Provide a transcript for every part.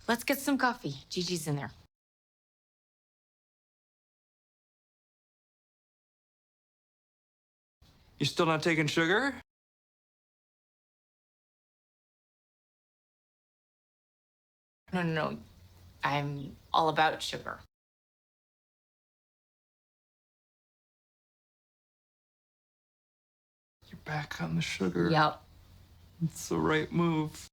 Let's get some coffee. Gigi's in there. You still not taking sugar? No. I'm all about sugar. You're back on the sugar. Yep. It's the right move.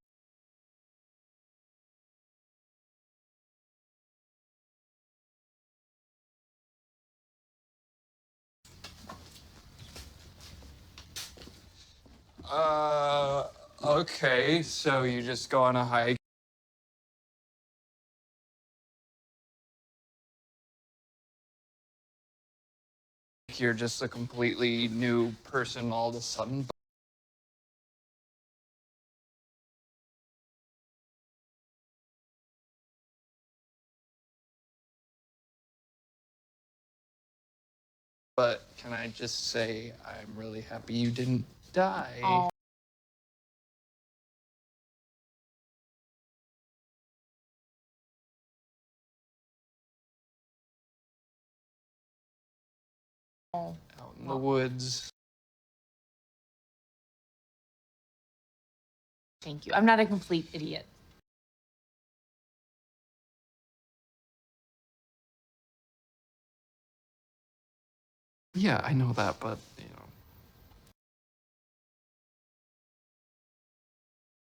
Okay, so you just go on a hike. You're just a completely new person all of a sudden. But can I just say I'm really happy you didn't die. Oh. Out in the woods. Thank you. I'm not a complete idiot. Yeah, I know that, but